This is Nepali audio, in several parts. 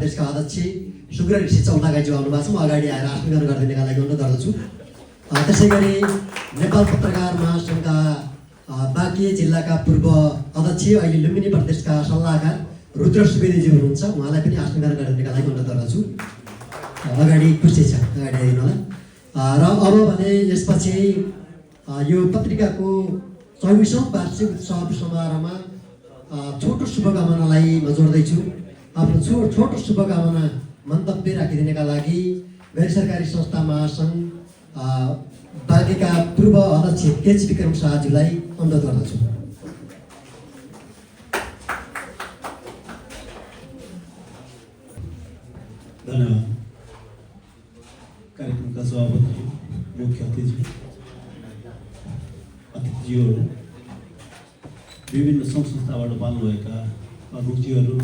प्रदेशका अध्यक्ष सुग्र ऋषि चौतागाईज्यू आउनु भएको छ। म अगाडि आएर आत्मीकरण गरिदिनका लागि अनुरोध गर्दछु। त्यसै गरी नेपाल पत्रकार महासङ्घका बाँकी जिल्लाका पूर्व अध्यक्ष अहिले लुम्बिनी प्रदेशका सल्लाहकार रुद्र सुवेदीजी हुनुहुन्छ। उहाँलाई पनि आत्मीकरण गरिदिनका लागि अनुरोध गर्दछु। अगाडि कुर्सी छ, अगाडि आइदिनु होला। र अब भने यसपछि यो पत्रिकाको 24औं वार्षिक उत्सव समारोहमा छोटो शुभकामनालाई म जोड्दैछु। आफ्नो छोटो शुभकामना मन्तव्य राखिदिनका लागि गैर सरकारी संस्था महासङ्घ बाँकीका पूर्व अध्यक्ष केच विक्रम शाहज्यूलाई अनुरोध गर्दछु। धन्यवाद। कार्यक्रमका सभापति, मुख्य अतिथिज्यूहरू, विभिन्न सङ्घ संस्थाबाट पाल्नुभएका प्रमुखज्यूहरू,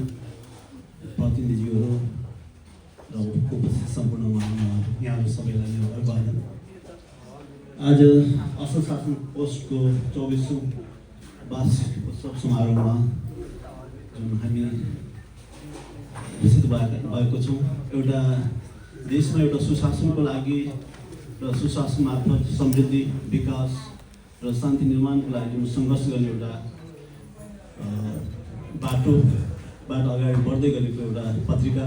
प्रतिनिधिज्यूहरू र उपस्थित सम्पूर्ण यहाँहरू सबैलाई नै अभिवादन। आज असल शासन पोस्टको 24औं वार्षिक उत्सव समारोहमा जुन हामी उपस्थित भएको छौँ, एउटा देशमा एउटा सुशासनको लागि र सुशासन मार्फत समृद्धि, विकास र शान्ति निर्माणको लागि जुन सङ्घर्ष गर्ने एउटा बाटोबाट अगाडि बढ्दै गरेको एउटा पत्रिका,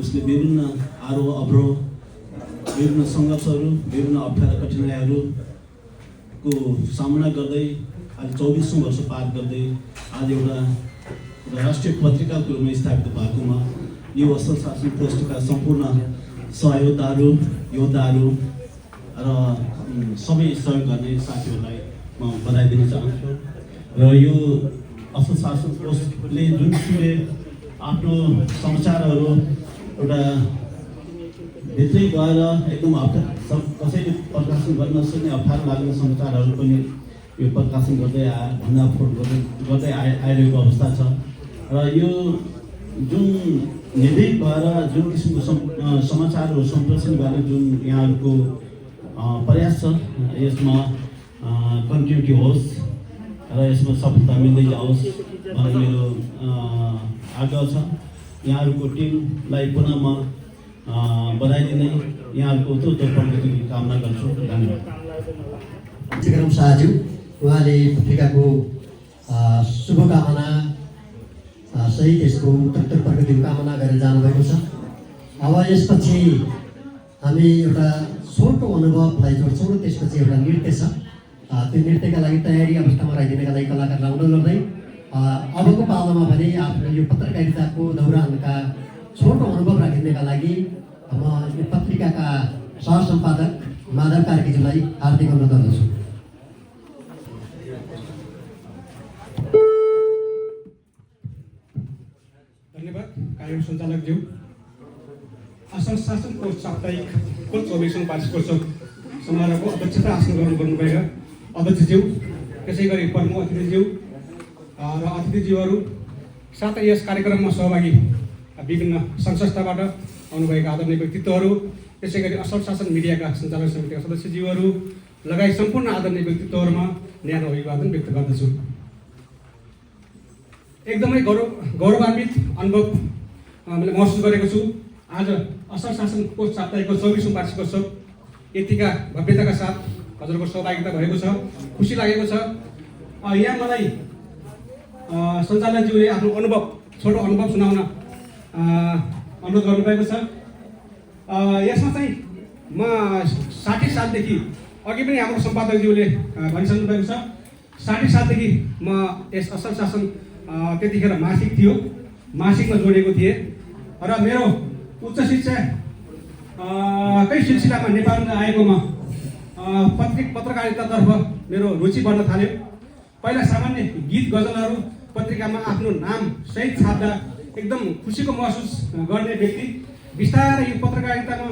उसले विभिन्न आरोह अवरोह, विभिन्न सङ्घर्षहरू, विभिन्न अप्ठ्यारा कठिनाइहरूको सामना गर्दै आज 24औं वर्ष पार गर्दै आज एउटा राष्ट्रिय पत्रिकाको रूपमा स्थापित भएकोमा यो असल शासन पोस्टका सम्पूर्ण सहयोगदाहरू, योद्धाहरू र सबै सहयोग गर्ने साथीहरूलाई म बधाई दिन चाहन्छु। र यो असल शासन पोस्टले जुनसुकै आफ्नो समाचारहरू एउटा भित्रै गएर एकदम कसैले प्रकाशन गर्न नसक्ने अप्ठ्यारो लाग्ने समाचारहरू पनि यो प्रकाशन गर्दै भण्डाफोड गर्दै आइरहेको अवस्था छ। र यो जुन निर्भीक भएर जुन किसिमको समाचारहरू सम्प्रेषण गर्ने जुन यहाँहरूको प्रयास छ, यसमा कन्टिन्युटी होस् र यसमा सफलता मिल्दै जाओस् भन्ने मेरो आग्रह छ। यहाँहरूको टिमलाई पुनः म बधाई दिँदै यहाँहरूको उत्तर प्रगतिको कामना गर्छु। धन्यवाद। विक्रम शाहज्यू, उहाँले पत्रिकाको शुभकामना सहित यसको उत्तर प्रगतिको कामना गरेर जानुभएको छ। अब यसपछि हामी एउटा छोटो अनुभवलाई जोड्छौँ र त्यसपछि एउटा नृत्य छ। त्यो नृत्यका लागि तयारी अवस्थामा राखिदिनका लागि कलाकारलाई अनुरोध गर्दै अबको पालामा भने आफ्नो यो पत्रकारिताको दौरानका छोटो अनुभव राखिदिनका लागि म यो पत्रिकाका सहसम्पादक माधव कार्कीज्यूलाई हार्दिक अनुरोध गर्दछु। धन्यवाद कार्यक्रम सञ्चालकज्यू। असल शासन पोस्ट साप्ताहिकको 24औं वार्षिक उत्सव समारोहको अध्यक्षता आसन गर्नुभएका अध्यक्षज्यू, त्यसै गरी प्रमुख अतिथिज्यू र अतिथिज्यूहरू, साथै यस कार्यक्रममा सहभागी विभिन्न सङ्घ संस्थाबाट आउनुभएका आदरणीय व्यक्तित्वहरू, त्यसै गरी असल शासन मिडियाका सञ्चालक समितिका सदस्यज्यूहरू लगायत सम्पूर्ण आदरणीय व्यक्तित्वहरूमा न्यानो अभिवादन व्यक्त गर्दछु। एकदमै गौरवान्वित अनुभव मैले महसुस गरेको छु। आज असल शासन पोस्ट साप्ताहिकको 24औं वार्षिक उत्सव यतिका भव्यताका साथ हजुरको सहभागिता भएको छ, खुसी लागेको छ। यहाँ मलाई सञ्चालकज्यूले आफ्नो छोटो अनुभव सुनाउन अनुरोध गर्नुभएको छ। यसमा चाहिँ म 60 सालदेखि अघि पनि हाम्रो सम्पादकज्यूले भनिसक्नु भएको छ, 60 सालदेखि म यस असल शासन त्यतिखेर मासिक थियो, मासिकमा जोडेको थिएँ र मेरो उच्च शिक्षा कै सिलसिलामा नेपालमा आएकोमा पत्रकारितातर्फ मेरो रुचि बढ्न थाल्यो। पहिला सामान्य गीत गजलहरू पत्रिकामा आफ्नो नाम सहित छाप्दा एकदम खुसीको महसुस गर्ने व्यक्ति बिस्तारै यो पत्रकारितामा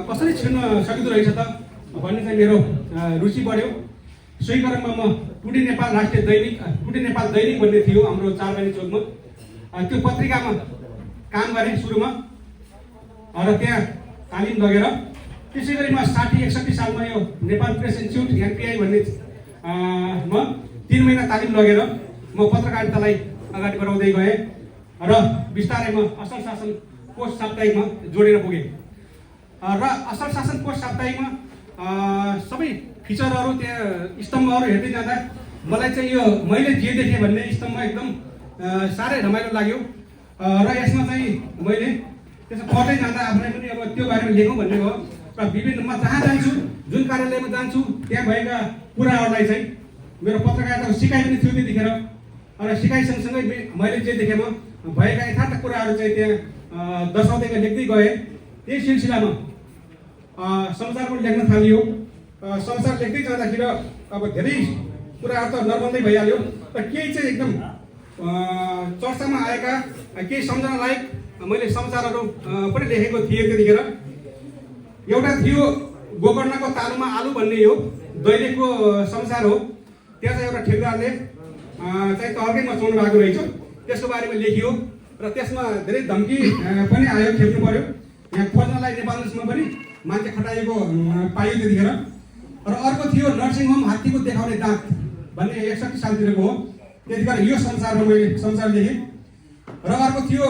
कसरी छिर्न सकिँदो रहेछ त भन्ने चाहिँ मेरो रुचि बढ्यो। सोही क्रममा म टुडे नेपाल दैनिक भन्ने थियो हाम्रो 4 माइल चोकमा, त्यो पत्रिकामा काम गरेँ सुरुमा र त्यहाँ तालिम लगेर। त्यसै गरी म 60-61 सालमा यो नेपाल प्रेस इन्स्टिच्युट एनपिआई भन्ने म 3 महिना तालिम लगेर म पत्रकारितालाई अगाडि बढाउँदै गएँ र बिस्तारै म असल शासन पोस्ट साप्ताहिकमा जोडेर पुगेँ र असल शासन पोस्ट साप्ताहिकमा सबै फिचरहरू त्यहाँ स्तम्भहरू हेर्दै जाँदा मलाई चाहिँ यो मैले जे देखेँ भन्ने स्तम्भ एकदम साह्रै रमाइलो लाग्यो र यसमा चाहिँ मैले त्यसो पढ्दै जाँदा आफूलाई पनि अब त्यो बारेमा लेखौँ भन्ने भयो र विभिन्न म जहाँ जान्छु जुन कार्यालयमा जान्छु त्यहाँ भएका कुराहरूलाई चाहिँ मेरो पत्रकारिताको सिकाइ पनि थियो त्यतिखेर र सिकाइ सँगसँगै मैले जे देखेमा भएका यथार्थ कुराहरू चाहिँ त्यहाँ दर्शाउँदै लेख्दै गएँ। त्यही सिलसिलामा समाचार पनि लेख्न थालियो। समाचार लेख्दै जाँदाखेरि अब धेरै कुराहरू त नर्मन्दै भइहाल्यो र केही चाहिँ एकदम चर्चामा आएका केही सम्झना लायक मैले समाचारहरू पनि लेखेको थिएँ त्यतिखेर। एउटा थियो गोकर्णको तालुमा आलु भन्ने हो दैनिकको समाचार हो। त्यहाँ चाहिँ एउटा ठेकदारले चाहिँ तहकै मचाउनु भएको रहेछ त्यसको बारेमा लेखियो र त्यसमा धेरै धम्की पनि आयो, खेप्नु पर्यो। यहाँ खोज्नलाई नेपाल न्युजमा पनि मान्छे खटाइएको पाइयो त्यतिखेर। र अर्को थियो नर्सिङ होम हात्तीको देखाउने दाँत भन्ने 61 सालतिरको हो। त्यतिखेर यो संसारमा मैले संसार लेखेँ। र अर्को थियो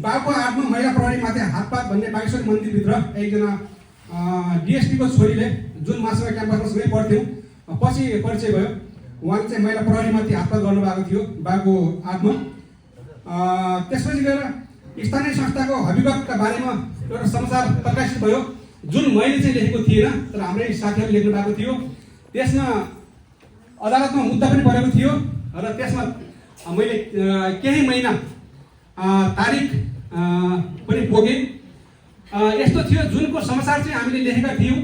बाबुको आठमा महिला प्रहरीमाथि हातपात भन्ने बागेश्वरी मन्दिरभित्र एकजना डिएसपीको छोरीले जुन मासुका क्याम्पसमा सँगै पढ्थ्यौँ पछि परिचय भयो। उहाँले चाहिँ महिला प्रहरीमाथि हातपात गर्नुभएको थियो बाबुको आठमा। त्यसपछि गएर स्थानीय संस्थाको हकीकतका बारेमा एउटा समाचार प्रकाशित भयो जुन मैले चाहिँ लेखेको थिएन तर हाम्रै साथीहरूले लेख्नु भएको थियो। त्यसमा अदालतमा मुद्दा पनि परेको थियो र त्यसमा मैले केही महिना तारिक पनि पुगेँ। यस्तो थियो जुनको समाचार चाहिँ हामीले लेखेका थियौँ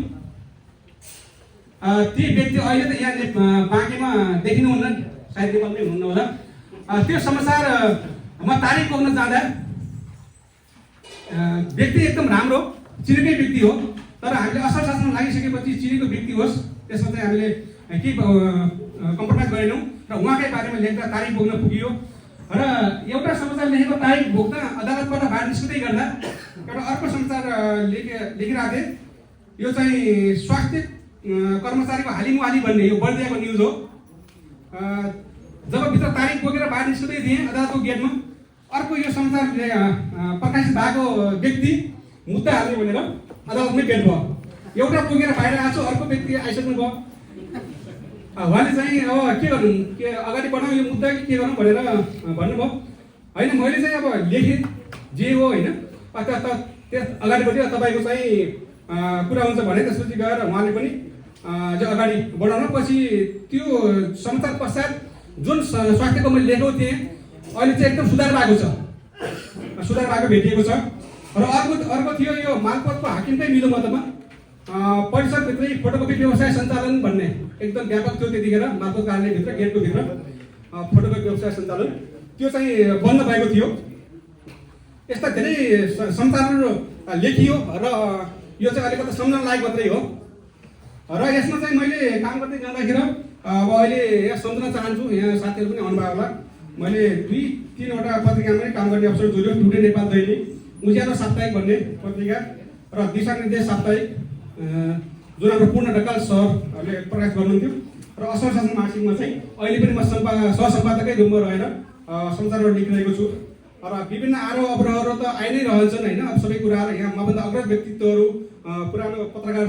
ती व्यक्ति अहिले त यहाँ बाँकीमा देखिनुहुन्न, सायद नेपालमै हुनुहुन्न होला। त्यो समाचारमा तारिक पुग्न जाँदा व्यक्ति एकदम राम्रो चिनेकै व्यक्ति हो तर हामीले असल शासनमा लागिसकेपछि चिनेको व्यक्ति होस् त्यसमा चाहिँ हामीले केही कम्प्रोमाइज गरेनौँ र उहाँकै बारेमा लेख्दा तारिक बोक्न पुगियो। र एउटा समाचार लेखेको तारिक बोक्दा अदालतबाट बाहिर निस्किँदै गर्दा एउटा अर्को समाचार लेखिरहेको थिएँ। यो चाहिँ स्वास्थ्य कर्मचारीको हालिमुहाली भन्ने यो बर्दियाको न्युज हो। जब भित्र तारिक बोकेर बाहिर निस्किँदै थिएँ अदालतको गेटमा अर्को यो समाचार प्रकाशित भएको व्यक्ति मुद्दा हाल्ने भनेर अदालतमै भेट भयो। एउटा पुगेर बाहिर आएको छु अर्को व्यक्ति आइसक्नु भयो। उहाँले चाहिँ अब के गर्नु, के अगाडि बढाउँ यो मुद्दा कि के गर्नु भनेर भन्नुभयो। होइन मैले चाहिँ अब लेखेँ जे हो होइन त्यस अगाडिपट्टि तपाईँको चाहिँ कुरा हुन्छ भने त्यसपछि गएर उहाँले पनि जो अगाडि बढाउन पछि त्यो समाचार पश्चात जुन स्वास्थ्यको मैले लेखेको थिएँ अहिले चाहिँ एकदम सुधार भएको छ, सुधार भएको भेटिएको छ। र अर्को थियो यो मालपोतको हाकिमकै मिलो मतमा परिसरभित्रै फोटोकपी व्यवसाय सञ्चालन भन्ने एकदम व्यापक थियो त्यतिखेर। मालपोत कार्यालयभित्र गेटको भित्र फोटोकपी व्यवसाय सञ्चालन त्यो चाहिँ बन्द भएको थियो। यस्ता धेरै समाचारहरू लेखियो र यो चाहिँ अलिकति सम्झना लायक मात्रै हो। र यसमा चाहिँ मैले काम गर्दै जाँदाखेरि अब अहिले यहाँ सम्झन चाहन्छु, यहाँ साथीहरू पनि आउनुभयो होला। मैले 2-3वटा पत्रिकामा पनि काम गर्ने अवसर जोड्यो। टुडे नेपाल दैनिक, उज्यालो साप्ताहिक भन्ने पत्रिका र दिशानिर्देश साप्ताहिक जुन हाम्रो पूर्ण ढकाल सरले प्रकाश गर्नुहुन्थ्यो। र असल शासन मासिकमा चाहिँ अहिले पनि म सहसम्पादकै रूपमा रहेर समाचारहरू लेखिरहेको छु। र विभिन्न आरोह अवरोहहरू त आइ नै रहन्छन् होइन। अब सबै कुराहरू यहाँ मभन्दा अग्रज व्यक्तित्वहरू पुरानो पत्रकार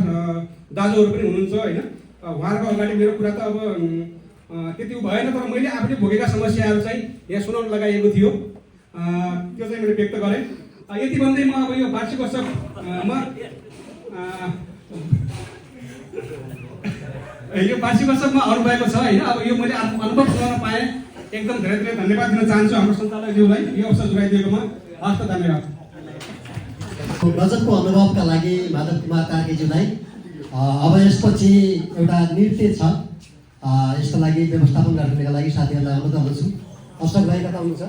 दाजुहरू पनि हुनुहुन्छ होइन। उहाँहरूको अगाडि मेरो कुरा त अब त्यति भएन तर मैले आफूले भोगेका समस्याहरू चाहिँ यहाँ सुनाउन लगाइएको थियो त्यो चाहिँ मैले व्यक्त गरेँ। यति भन्दै म अब यो वार्षिकोत्सवमा यो वार्षिकोत्सवमा आउनुभएको छ होइन। अब यो मैले अनुभव सुनाउन पाएँ, एकदम धेरै धेरै धन्यवाद दिन चाहन्छु हाम्रो सञ्चालकज्यूलाई यो अवसर जुटाइदिएकोमा। हस्त धन्यवाद। गजबको अनुभवका लागि माधव कुमार कार्कीज्यूलाई। अब यसपछि एउटा नृत्य छ, यसको लागि व्यवस्थापन गरिदिनका लागि साथीहरूलाई अनुरोध गर्दछु। अवसर भएका हुनुहुन्छ।